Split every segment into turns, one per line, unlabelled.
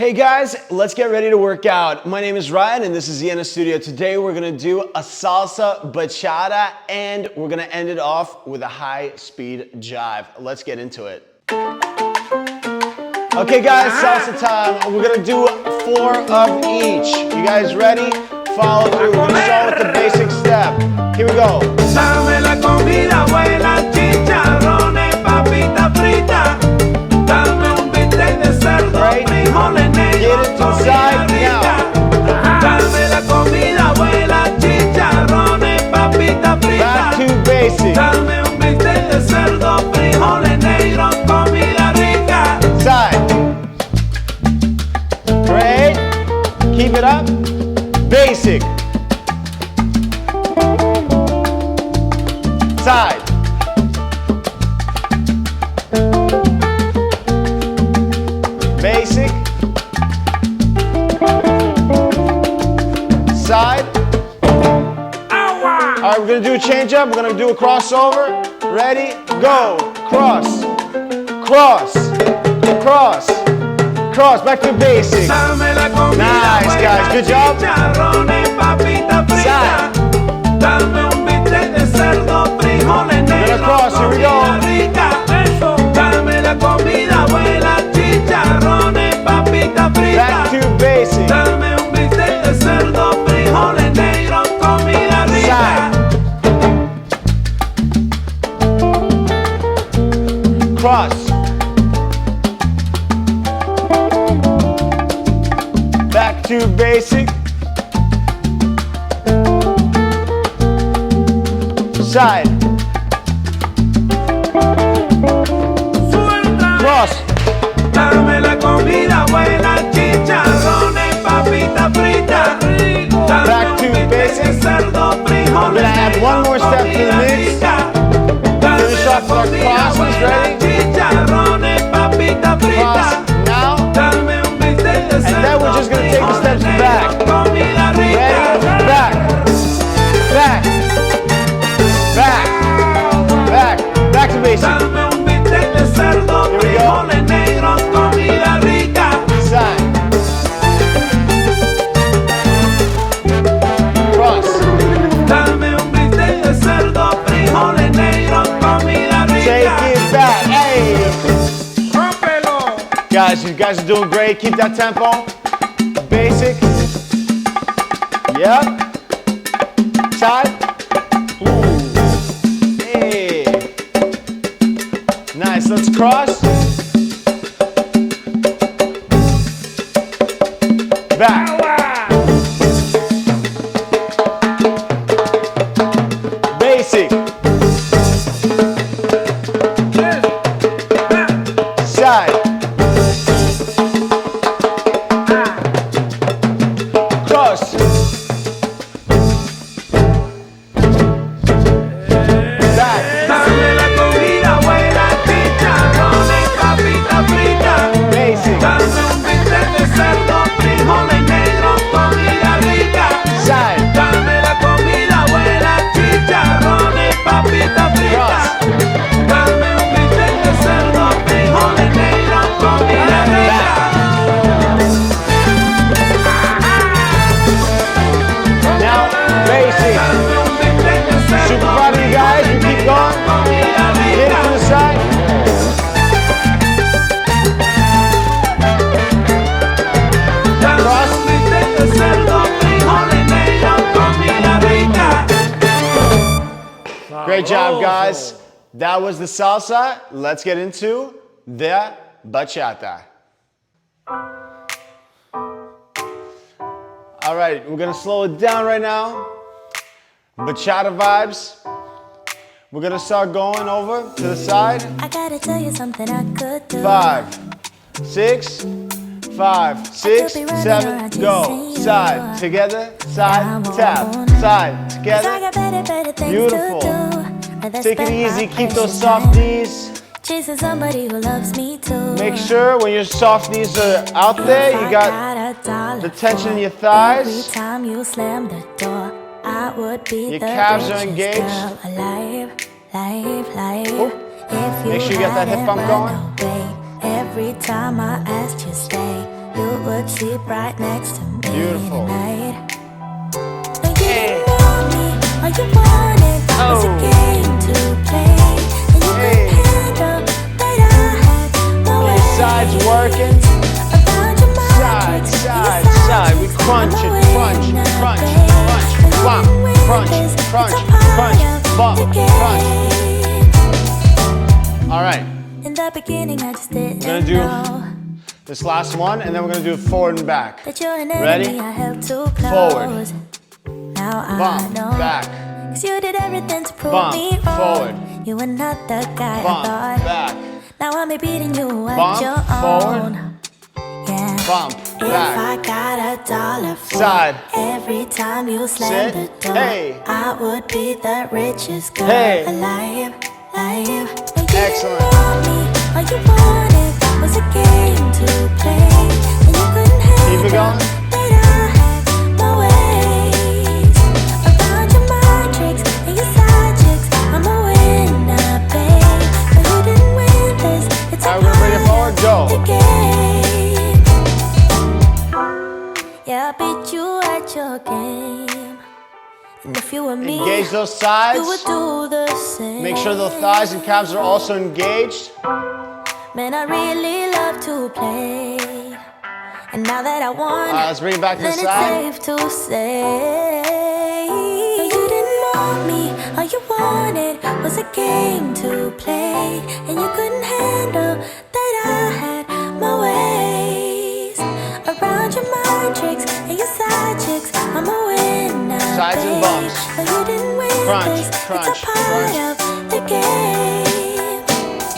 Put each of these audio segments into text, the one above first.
Hey guys, let's get ready to work out. My name is Ryan and this is Zienna Studio. Today we're gonna do a salsa bachata and we're gonna end it off with a high-speed jive. Let's get into it. Okay guys, salsa time. We're gonna do 4 of each. You guys ready? Follow through. We're gonna start with the basic step. Here we go.
Dame la comida buena, chicharrones, papita frita. Dame un bistec de cerdo, frijoles negros, comida rica. Dame la comida buena, chicharrones, papita frita.
Back to basic.
Dame un bistec de cerdo, frijoles negros, comida rica.
Side. Great. Keep it up. Basic. Side. Basic. Side. All right, we're gonna do a change up. We're gonna do a crossover. Ready? Go. Cross. Cross. Cross. Cross. Back to basic. Nice, guys. Good job. Side.
Dame un bistec de cerdo, frijoles negros,
cross, here we go.
comida rica. Dame la comida buena, chicharrones, papita frita.
Back to basic.
Dame un bistec de cerdo, frijoles negros, comida rica.
Side. Cross. Back to basic. Side. Cross.
Dame la comida buena, chicharrones, papita frita.
Back to basic.
Cerdo, frijoles
We're gonna add one more step to the mix. Finish off with our crosses. Ready?
Chicharrones, papita frita.
Cross now.
Dame un bistec de cerdo.
And then we're just gonna take the steps back.
Comida rica.
Ready? Back. Back. Back. Back. Back to basic.
Dame un bistec de cerdo,
Here we go.
frijoles negros, comida rica.
Side. Cross.
Dame un bistec de cerdo, frijoles negros, comida rica.
Take it back. Hey.
Rómpelo.
Guys, you guys are doing great. Keep that tempo. Basic. Yep. Side. Ooh. Hey. Nice. Let's cross. Back. Basic. Side. Cross. Back.
Dame la comida buena, chicharrones, papita frita.
Basic.
Dame un bistec de cerdo, frijoles negros, comida rica.
Side.
Dame la comida buena, chicharrones, papita frita.
Cross.
Dame un bistec de cerdo, frijoles negros, comida rica.
Now, basic.
Dame un bistec de cerdo,
Super proud of you guys. You keep going.
comida
Hit it
rica.
to the side.
Dame un bistec de cerdo, frijoles negros, comida rica.
Great job, guys. That was the salsa. Let's get into the bachata. All right, we're gonna slow it down right now. Bachata vibes. We're gonna start going over to the side.
I gotta tell you something I could do.
5, 6, 5, 6, 7, go. Side, together, side, tap, side,
Cause I
together.
got better things
Beautiful.
to do. Rather
Take it
spend
easy,
my
keep those
precious
soft
time
knees.
chasing somebody who loves me too.
Make sure when your soft knees are out there, you got the tension in your thighs.
Every time you slam the door, I would be
Your
the
calves are
richest
engaged.
girl alive, life.
Oh.
If you
Make sure you got that hip
hadn't
bump
run
going.
away, every time I asked you stay, You would sleep right next to me
Beautiful.
tonight. No, you didn't want me, all you wanted was a game to play. And you couldn't handle that I had my way.
Sides working.
Around your
Side,
mind,
side, side. We crunch it, crunch, crunch, crunch, bump, crunch, crunch, crunch, bump, crunch. All right.
In the beginning, I just didn't
We're gonna do
know
this last one, and then we're gonna do forward and back.
that you're an
Ready?
enemy I held too close.
Forward.
Now I
Bump,
know.
back.
'Cause you did everything to prove
Bump,
me wrong.
forward.
You were not the guy
Bump,
I thought.
back.
Now I'm beating you at
Bump,
your
forward.
own. Yeah.
Bump,
If
back.
I got $1 for
Side.
every time you slam
Sit.
the door,
Hey.
I would be the richest girl
Hey.
alive. And you
Excellent.
didn't want me, all you wanted was a game to play, and you couldn't
Keep it
handle
going.
that I had my ways. Around your mind tricks and your side chicks, I'm a winner, babe. But you didn't win this. It's a
All right, we're gonna bring it forward. Go.
the game. Yeah, I beat you at your game. And if you were me,
Engage those
you
sides.
would do the same.
Make sure the thighs and calves are also engaged.
Man, I really love to play. And now that I won,
Let's bring it back to the
then it's
side.
safe to say no, you didn't want me, all you wanted was a game to play. And you couldn't handle that I had my ways. Around your mind tricks and your side chicks, I'm a winner,
Sides and
babe.
bumps.
But you didn't win
Crunch,
this,
crunch,
it's a part
crunch.
of the game.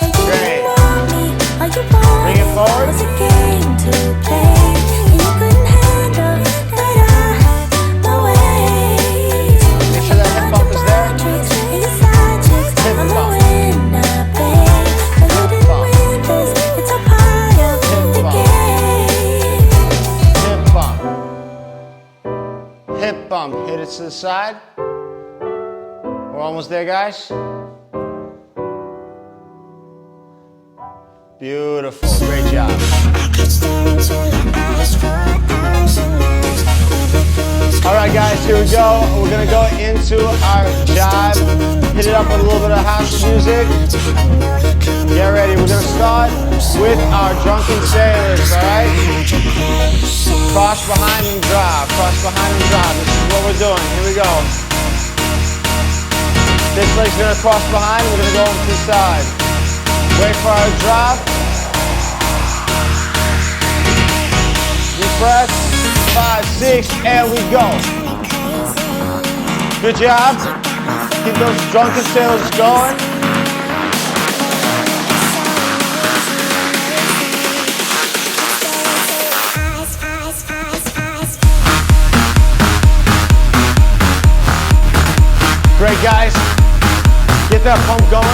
And you
Great.
didn't want me, all you wanted
Bring it forward.
was a game to play. And you couldn't handle that I had my ways.
Make sure that hip bump is there.
Tricks and your side chicks,
Hip
I'm a
bump.
winner, babe. But you didn't
bump.
win this, it's a part of
Hip
the
bump.
game.
Hip bump. Hip bump. Hit it to the side. We're almost there, guys. Beautiful. Great job. All right, guys, here we go. We're going to go into our jive. Hit it up with a little bit of house music. Get ready. We're going to start with our drunken sailors, all right? Cross behind and drop. Cross behind and drop. This is what we're doing. Here we go. This leg's going to cross behind. We're going to go over to the side. Wait for our drop. We press. 5, 6, and we go. Good job. Keep those drunken sailors going. Great, guys. Get that pump going.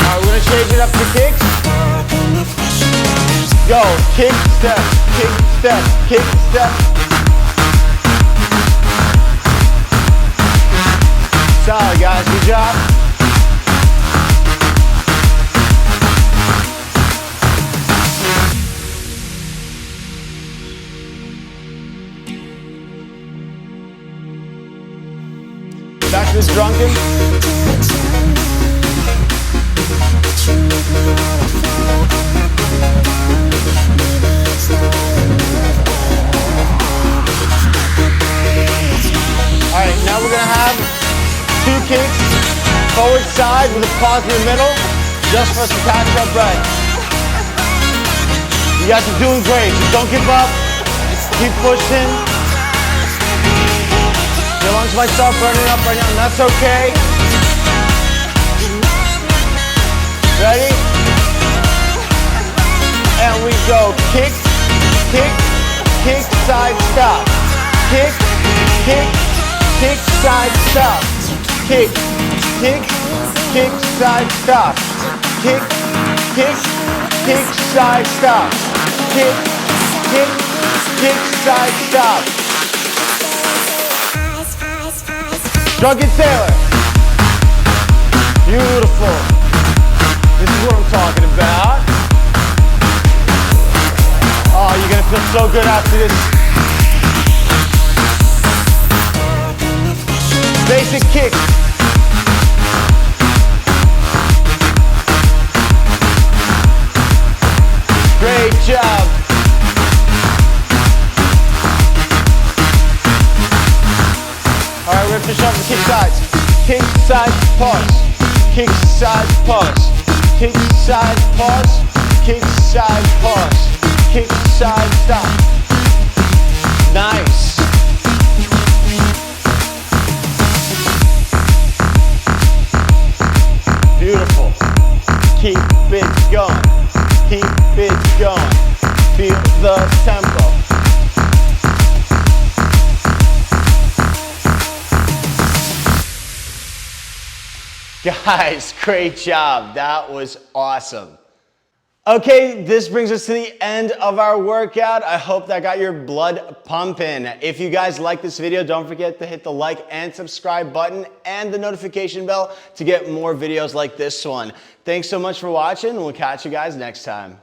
All right, we're gonna change it up to kicks. Go, kick, step, kick, step, kick, step. Solid, guys, good job. Back to this drunken. All right, now we're gonna have 2 kicks, forward side with a pause in the middle, just for us to catch our breath. You guys are doing great. Just don't give up. Keep pushing. Your lungs might start burning up right now, and that's okay. Ready? And we go kick, kick, kick, side, stop. Kick, kick, kick, side, stop. Kick, kick, kick, side, stop. Kick, kick, kick, side, stop. Kick, kick, kick, side, stop. Drunken sailor. Beautiful. This is what I'm talking about. so good after this. Basic kick. Great job. All right, we're gonna finish off with kick sides. Kick side, pause. Kick side, pause. Kick side, pause. Kick side, pause. Kick side, stop. Nice. Beautiful. Keep it going. Keep it going. Feel the tempo. Guys, great job. That was awesome. Okay, this brings us to the end of our workout. I hope that got your blood pumping. If you guys like this video, don't forget to hit the like and subscribe button and the notification bell to get more videos like this one. Thanks so much for watching, and we'll catch you guys next time.